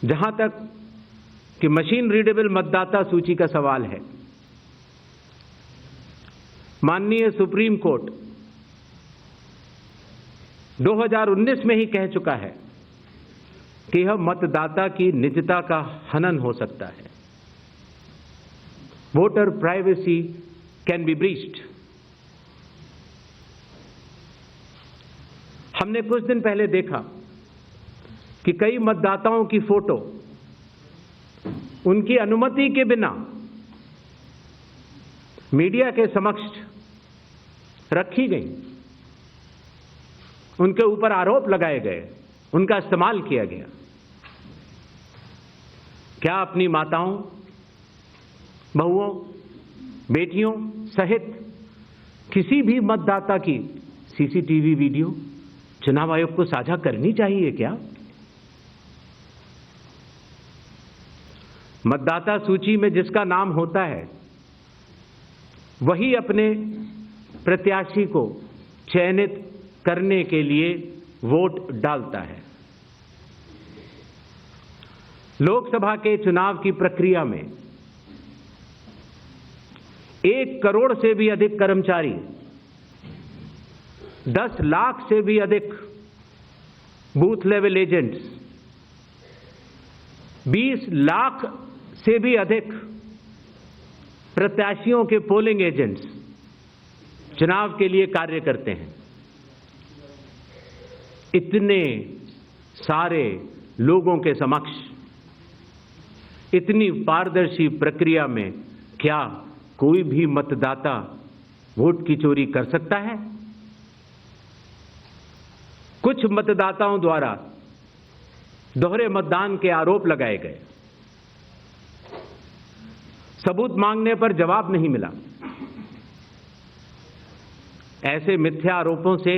जहां तक कि मशीन रीडेबल मतदाता सूची का सवाल है, माननीय सुप्रीम कोर्ट 2019 में ही कह चुका है कि यह मतदाता की निजता का हनन हो सकता है। Voter privacy can be breached. हमने कुछ दिन पहले देखा कि कई मतदाताओं की फोटो उनकी अनुमति के बिना मीडिया के समक्ष रखी गई, उनके ऊपर आरोप लगाए गए, उनका इस्तेमाल किया गया। क्या अपनी माताओं, बहुओं, बेटियों सहित किसी भी मतदाता की सीसीटीवी वीडियो चुनाव आयोग को साझा करनी चाहिए क्या? मतदाता सूची में जिसका नाम होता है वही अपने प्रत्याशी को चयनित करने के लिए वोट डालता है। लोकसभा के चुनाव की प्रक्रिया में 1 करोड़ से भी अधिक कर्मचारी, 10 लाख से भी अधिक बूथ लेवल एजेंट्स, 20 लाख से भी अधिक प्रत्याशियों के पोलिंग एजेंट्स चुनाव के लिए कार्य करते हैं। इतने सारे लोगों के समक्ष इतनी पारदर्शी प्रक्रिया में क्या कोई भी मतदाता वोट की चोरी कर सकता है? कुछ मतदाताओं द्वारा दोहरे मतदान के आरोप लगाए गए, सबूत मांगने पर जवाब नहीं मिला। ऐसे मिथ्या आरोपों से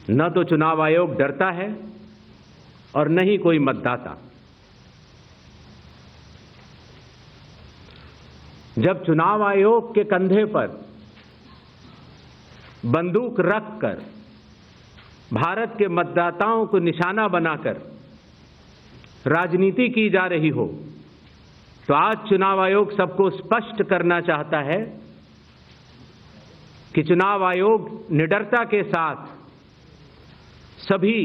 न तो चुनाव आयोग डरता है और न ही कोई मतदाता। जब चुनाव आयोग के कंधे पर बंदूक रखकर भारत के मतदाताओं को निशाना बनाकर राजनीति की जा रही हो, तो आज चुनाव आयोग सबको स्पष्ट करना चाहता है कि चुनाव आयोग निडरता के साथ सभी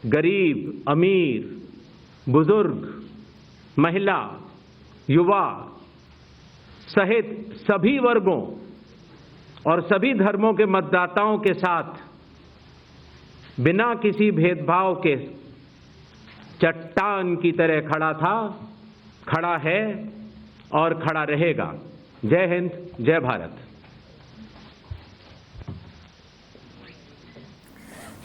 गरीब, अमीर, बुजुर्ग, महिला, युवा सहित सभी वर्गों और सभी धर्मों के मतदाताओं के साथ बिना किसी भेदभाव के चट्टान की तरह खड़ा था, खड़ा है और खड़ा रहेगा। जय हिंद, जय भारत।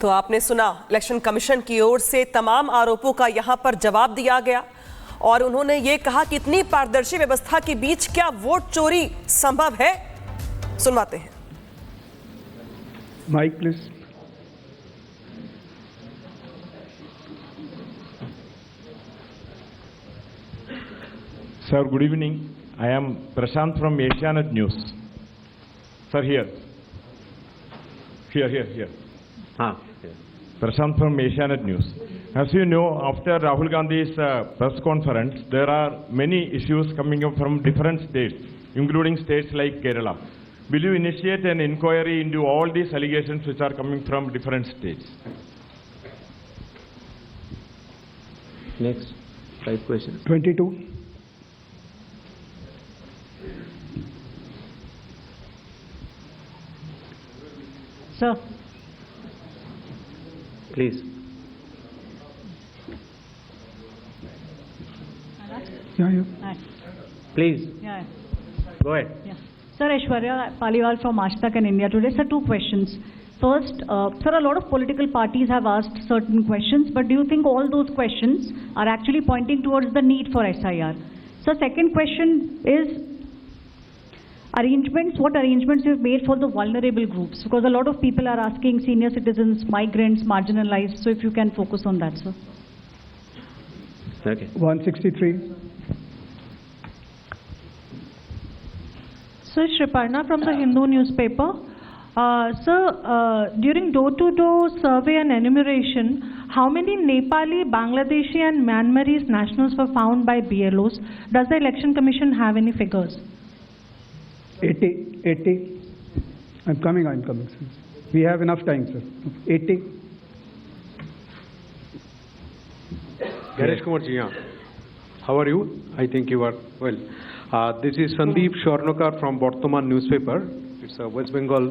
तो आपने सुना, इलेक्शन कमीशन की ओर से तमाम आरोपों का यहां पर जवाब दिया गया और उन्होंने ये कहा कि इतनी पारदर्शी व्यवस्था के बीच क्या वोट चोरी संभव है? सुनवाते हैं। Mic please. Sir, good evening. I am Prashant from Asianet News. Sir, here. हाँ, Prashant from Asianet News. As you know, after Rahul Gandhi's press conference, there are many issues coming up from different states, including states like Kerala. Will you initiate an inquiry into all these allegations which are coming from different states? next 5 questions. 22. Sir. Please. Yeah. Hi. Please. Yeah. Go ahead. Yeah. Sir, Aishwarya Paliwal from Aaj Tak and India Today. Sir, 2 questions. First, sir, a lot of political parties have asked certain questions, but do you think all those questions are actually pointing towards the need for SIR? So, second question is arrangements. What arrangements you've made for the vulnerable groups? Because a lot of people are asking senior citizens, migrants, marginalized. So, if you can focus on that, sir. Okay. 163. So, Shriparna from the Hindu newspaper. Sir, during door-to-door survey and enumeration, how many Nepali, Bangladeshi and Myanmarese nationals were found by BLOs? Does the Election Commission have any figures? 80. I'm coming, sir. We have enough time, sir. 80. Ganesh Kumar ji, how are you? I think you are well. This is Sandeep Shornokar from Bardhaman newspaper. It's a West Bengal,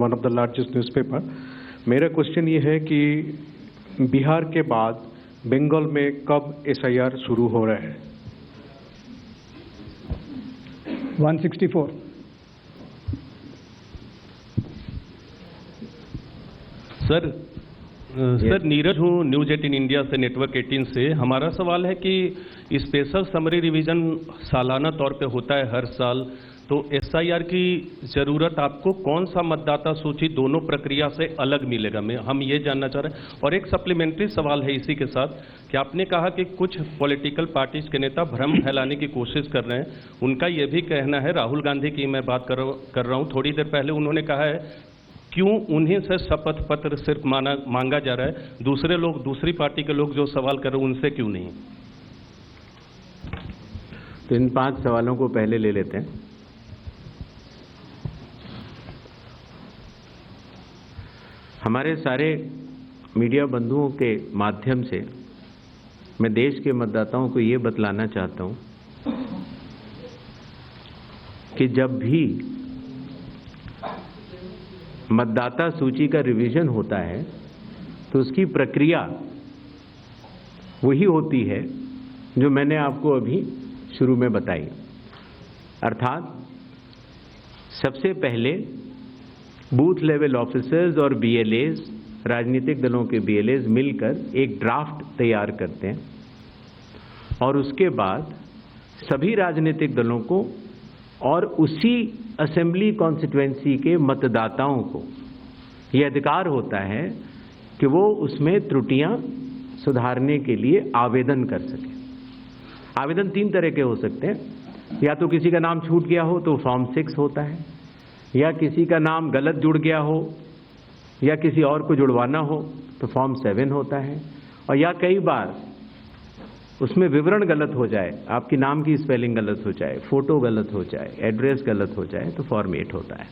one of the largest newspaper. मेरा question ये है कि बिहार के बाद बंगाल में कब SIR शुरू हो रहा है? 164. सर नीरज हूँ, न्यूज 18 इंडिया से, नेटवर्क 18 से। हमारा सवाल है कि स्पेशल समरी रिवीजन सालाना तौर पे होता है हर साल, तो SIR की ज़रूरत आपको कौन सा मतदाता सूची दोनों प्रक्रिया से अलग मिलेगा, हम ये जानना चाह रहे हैं। और एक सप्लीमेंट्री सवाल है इसी के साथ कि आपने कहा कि कुछ पॉलिटिकल पार्टीज के नेता भ्रम फैलाने की कोशिश कर रहे हैं। उनका ये भी कहना है, राहुल गांधी की मैं बात कर रहा हूँ, थोड़ी देर पहले उन्होंने कहा है क्यों उन्हीं से शपथ पत्र सिर्फ मांगा जा रहा है, दूसरे लोग, दूसरी पार्टी के लोग जो सवाल कर रहे हैं उनसे क्यों नहीं। तो इन 5 सवालों को पहले ले लेते हैं। हमारे सारे मीडिया बंधुओं के माध्यम से मैं देश के मतदाताओं को ये बतलाना चाहता हूं कि जब भी मतदाता सूची का रिवीजन होता है तो उसकी प्रक्रिया वही होती है जो मैंने आपको अभी शुरू में बताई। अर्थात सबसे पहले बूथ लेवल ऑफिसर्स और BLAs, राजनीतिक दलों के BLAs मिलकर एक ड्राफ्ट तैयार करते हैं और उसके बाद सभी राजनीतिक दलों को और उसी असेंबली कॉन्स्टिट्यूएंसी के मतदाताओं को यह अधिकार होता है कि वो उसमें त्रुटियां सुधारने के लिए आवेदन कर सकें। आवेदन 3 तरह के हो सकते हैं, या तो किसी का नाम छूट गया हो तो फॉर्म 6 होता है, या किसी का नाम गलत जुड़ गया हो या किसी और को जुड़वाना हो तो फॉर्म 7 होता है, और या कई बार उसमें विवरण गलत हो जाए, आपकी नाम की स्पेलिंग गलत हो जाए, फोटो गलत हो जाए, एड्रेस गलत हो जाए तो फॉर्म 8 होता है।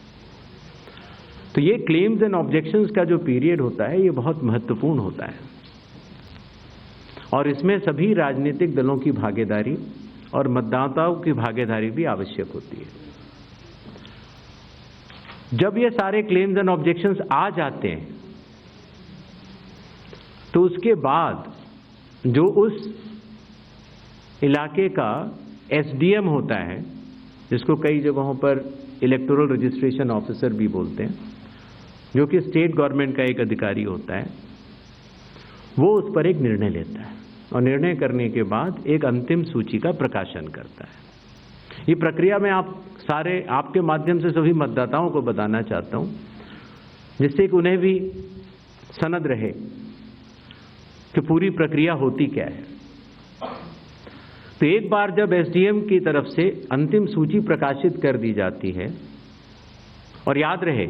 तो ये क्लेम्स एंड ऑब्जेक्शंस का जो पीरियड होता है ये बहुत महत्वपूर्ण होता है और इसमें सभी राजनीतिक दलों की भागीदारी और मतदाताओं की भागीदारी भी आवश्यक होती है। जब ये सारे क्लेम्स एंड ऑब्जेक्शंस आ जाते हैं तो उसके बाद जो उस इलाके का SDM होता है, जिसको कई जगहों पर इलेक्टोरल रजिस्ट्रेशन ऑफिसर भी बोलते हैं, जो कि स्टेट गवर्नमेंट का एक अधिकारी होता है, वो उस पर एक निर्णय लेता है और निर्णय करने के बाद एक अंतिम सूची का प्रकाशन करता है। ये प्रक्रिया मैं आपके माध्यम से सभी मतदाताओं को बताना चाहता हूं, जिससे कि उन्हें भी सनद रहे कि पूरी प्रक्रिया होती क्या है। तो एक बार जब SDM की तरफ से अंतिम सूची प्रकाशित कर दी जाती है, और याद रहे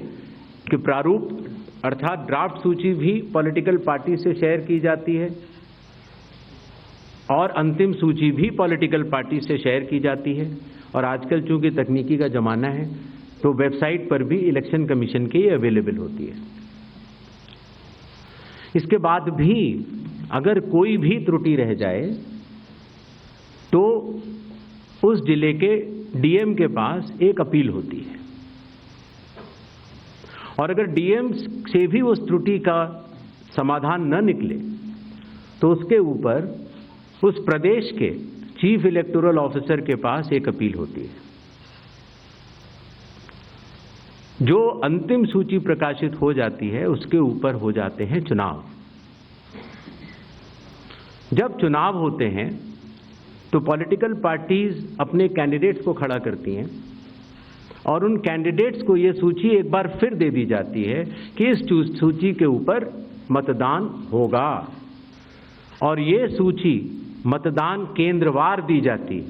कि प्रारूप अर्थात ड्राफ्ट सूची भी पॉलिटिकल पार्टी से शेयर की जाती है और अंतिम सूची भी पॉलिटिकल पार्टी से शेयर की जाती है, और आजकल चूंकि तकनीकी का जमाना है तो वेबसाइट पर भी इलेक्शन कमीशन की अवेलेबल होती है। इसके बाद भी अगर कोई भी त्रुटि रह जाए तो उस जिले के DM के पास एक अपील होती है, और अगर DM से भी उस त्रुटि का समाधान न निकले तो उसके ऊपर उस प्रदेश के चीफ इलेक्टोरल ऑफिसर के पास एक अपील होती है। जो अंतिम सूची प्रकाशित हो जाती है उसके ऊपर हो जाते हैं चुनाव। जब चुनाव होते हैं तो पॉलिटिकल पार्टीज अपने कैंडिडेट्स को खड़ा करती हैं और उन कैंडिडेट्स को ये सूची एक बार फिर दे दी जाती है कि इस सूची के ऊपर मतदान होगा, और ये सूची मतदान केंद्रवार दी जाती है।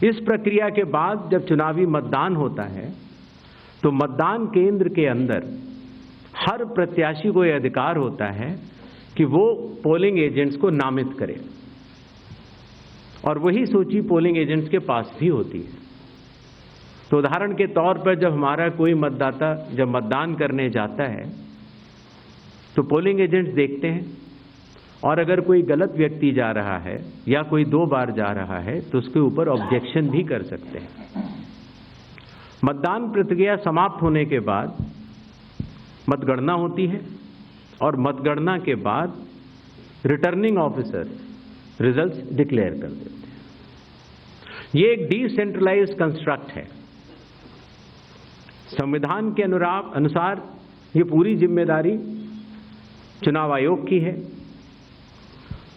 इस प्रक्रिया के बाद जब चुनावी मतदान होता है तो मतदान केंद्र के अंदर हर प्रत्याशी को यह अधिकार होता है कि वो पोलिंग एजेंट्स को नामित करे, और वही सूची पोलिंग एजेंट्स के पास भी होती है। तो उदाहरण के तौर पर जब हमारा कोई मतदाता जब मतदान करने जाता है तो पोलिंग एजेंट्स देखते हैं, और अगर कोई गलत व्यक्ति जा रहा है या कोई 2 बार जा रहा है तो उसके ऊपर ऑब्जेक्शन भी कर सकते हैं। मतदान प्रक्रिया समाप्त होने के बाद मतगणना होती है, और मतगणना के बाद रिटर्निंग ऑफिसर रिजल्ट्स डिक्लेयर कर देते हैं। ये एक डिसेंट्रलाइज्ड कंस्ट्रक्ट है। संविधान के अनुसार ये पूरी जिम्मेदारी चुनाव आयोग की है।